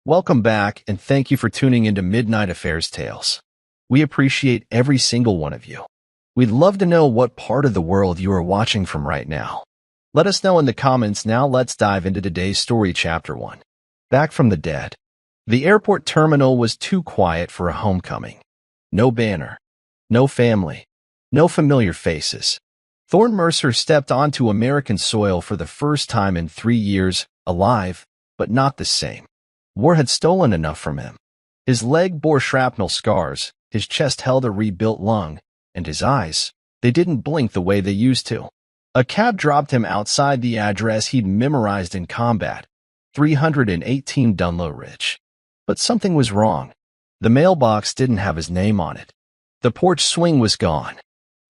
Welcome back, and thank you for tuning into Midnight Affairs Tales. We appreciate every single one of you. We'd love to know what part of the world you are watching from right now. Let us know in the comments. Now let's dive into today's story, Chapter 1. Back from the dead. The airport terminal was too quiet for a homecoming. No banner. No family. No familiar faces. Thorne Mercer stepped onto American soil for the first time in 3 years, alive, but not the same. War had stolen enough from him. His leg bore shrapnel scars, his chest held a rebuilt lung, and his eyes, they didn't blink the way they used to. A cab dropped him outside the address he'd memorized in combat, 318 Dunlow Ridge. But something was wrong. The mailbox didn't have his name on it. The porch swing was gone.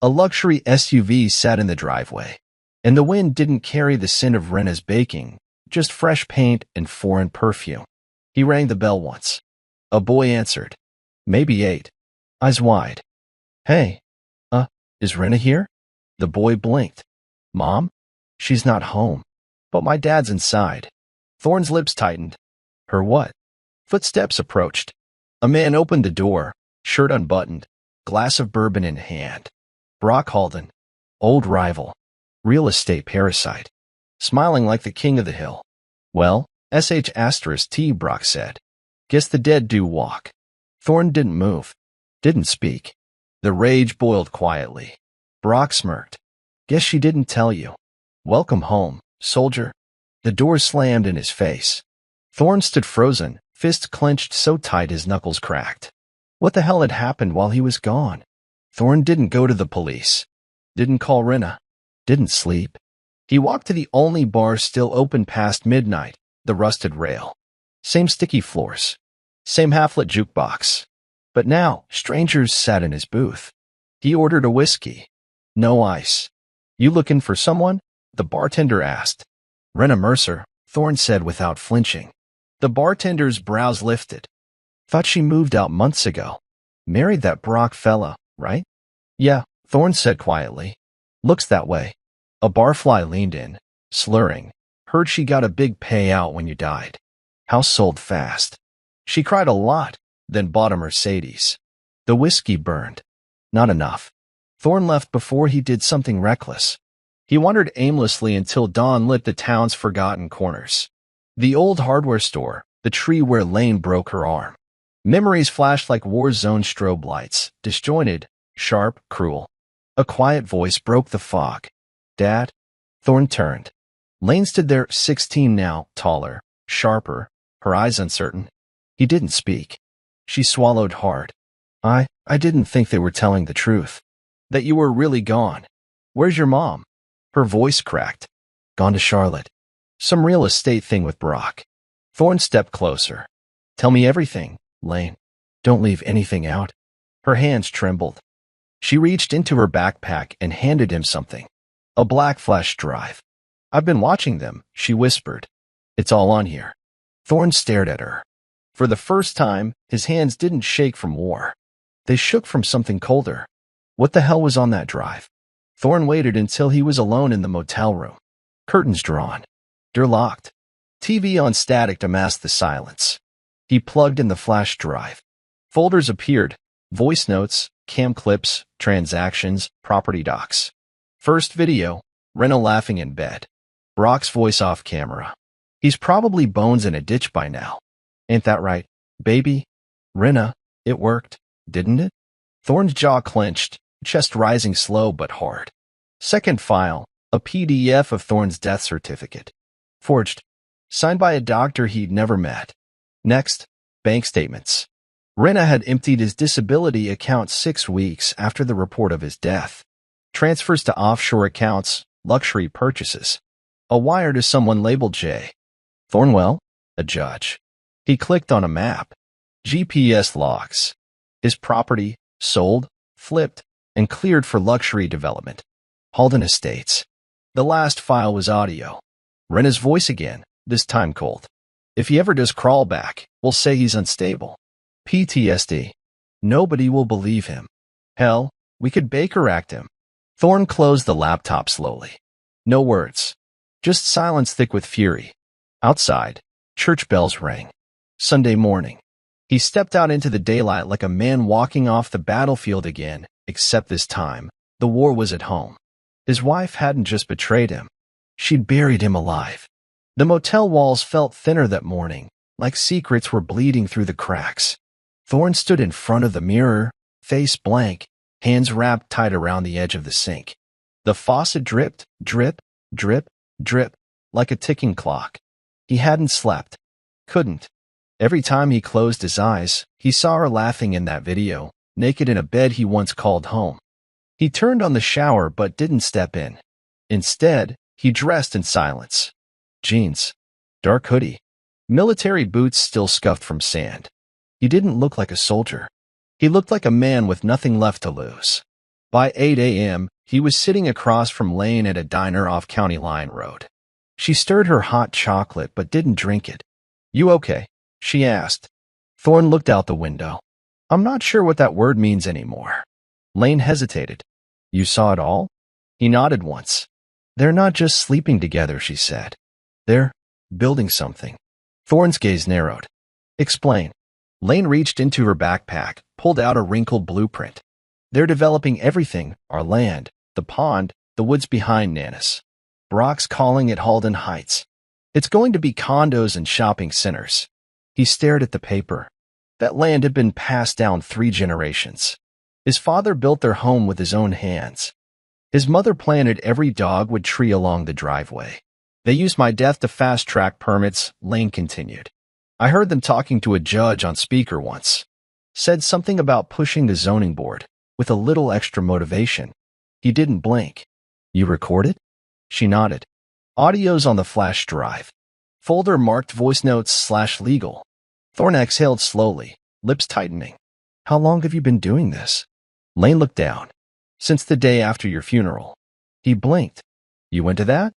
A luxury SUV sat in the driveway, and the wind didn't carry the scent of Rena's baking, just fresh paint and foreign perfume. He rang the bell once. A boy answered. Maybe 8. Eyes wide. Hey, is Rena here? The boy blinked. Mom? She's not home. But my dad's inside. Thorne's lips tightened. Her what? Footsteps approached. A man opened the door, shirt unbuttoned, glass of bourbon in hand. Brock Halden, old rival, real estate parasite, smiling like the king of the hill. Well, T, Brock said. Guess the dead do walk. Thorne didn't move, didn't speak. The rage boiled quietly. Brock smirked. Guess she didn't tell you. Welcome home, soldier. The door slammed in his face. Thorne stood frozen, fists clenched so tight his knuckles cracked. What the hell had happened while he was gone? Thorne didn't go to the police. Didn't call Rena. Didn't sleep. He walked to the only bar still open past midnight, the Rusted Rail. Same sticky floors. Same half-lit jukebox. But now, strangers sat in his booth. He ordered a whiskey. No ice. You looking for someone? The bartender asked. Rena Mercer, Thorne said without flinching. The bartender's brows lifted. Thought she moved out months ago. Married that Brock fella, right? Yeah, Thorne said quietly. Looks that way. A barfly leaned in, slurring. Heard she got a big payout when you died. House sold fast. She cried a lot, then bought a Mercedes. The whiskey burned. Not enough. Thorne left before he did something reckless. He wandered aimlessly until dawn lit the town's forgotten corners. The old hardware store, the tree where Lane broke her arm. Memories flashed like war-zone strobe lights, disjointed, sharp, cruel. A quiet voice broke the fog. Dad? Thorne turned. Lane stood there, 16 now, taller, sharper, her eyes uncertain. He didn't speak. She swallowed hard. I didn't think they were telling the truth. That you were really gone. Where's your mom? Her voice cracked. Gone to Charlotte. Some real estate thing with Brock. Thorne stepped closer. Tell me everything, Lane. Don't leave anything out. Her hands trembled. She reached into her backpack and handed him something. A black flash drive. I've been watching them, she whispered. It's all on here. Thorne stared at her. For the first time, his hands didn't shake from war. They shook from something colder. What the hell was on that drive? Thorne waited until he was alone in the motel room. Curtains drawn. Door locked. TV on static to mask the silence. He plugged in the flash drive. Folders appeared. Voice notes, cam clips, transactions, property docs. First video, Rena laughing in bed. Brock's voice off camera. He's probably bones in a ditch by now. Ain't that right, baby? Rena, it worked, didn't it? Thorne's jaw clenched, chest rising slow but hard. Second file, a PDF of Thorne's death certificate. Forged. Signed by a doctor he'd never met. Next, bank statements. Rena had emptied his disability account 6 weeks after the report of his death. Transfers to offshore accounts, luxury purchases. A wire to someone labeled J. Thornwell, a judge. He clicked on a map. GPS logs. His property, sold, flipped, and cleared for luxury development. Halden Estates. The last file was audio. Rena's voice again, this time cold. If he ever does crawl back, we'll say he's unstable. PTSD. Nobody will believe him. Hell, we could Baker Act him. Thorne closed the laptop slowly. No words. Just silence thick with fury. Outside, church bells rang. Sunday morning. He stepped out into the daylight like a man walking off the battlefield again, except this time, the war was at home. His wife hadn't just betrayed him. She'd buried him alive. The motel walls felt thinner that morning, like secrets were bleeding through the cracks. Thorne stood in front of the mirror, face blank, hands wrapped tight around the edge of the sink. The faucet dripped, drip, drip, drip, like a ticking clock. He hadn't slept. Couldn't. Every time he closed his eyes, he saw her laughing in that video, naked in a bed he once called home. He turned on the shower but didn't step in. Instead, he dressed in silence. Jeans, dark hoodie, military boots still scuffed from sand. He didn't look like a soldier. He looked like a man with nothing left to lose. By 8 a.m., he was sitting across from Lane at a diner off County Line Road. She stirred her hot chocolate but didn't drink it. "You okay?" she asked. Thorne looked out the window. "I'm not sure what that word means anymore." Lane hesitated. "You saw it all?" He nodded once. "They're not just sleeping together," she said. "They're building something." Thorne's gaze narrowed. "Explain." Lane reached into her backpack, pulled out a wrinkled blueprint. "They're developing everything, our land, the pond, the woods behind Nanis. Brock's calling it Halden Heights. It's going to be condos and shopping centers." He stared at the paper. That land had been passed down 3 generations. His father built their home with his own hands. His mother planted every dogwood tree along the driveway. "They used my death to fast-track permits," Lane continued. "I heard them talking to a judge on speaker once. Said something about pushing the zoning board, with a little extra motivation." He didn't blink. "You recorded?" She nodded. "Audio's on the flash drive. Folder marked voice notes/legal. Thorne exhaled slowly, lips tightening. "How long have you been doing this?" Lane looked down. "Since the day after your funeral." He blinked. "You went to that?"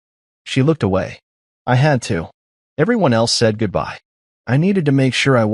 She looked away. "I had to. Everyone else said goodbye. I needed to make sure I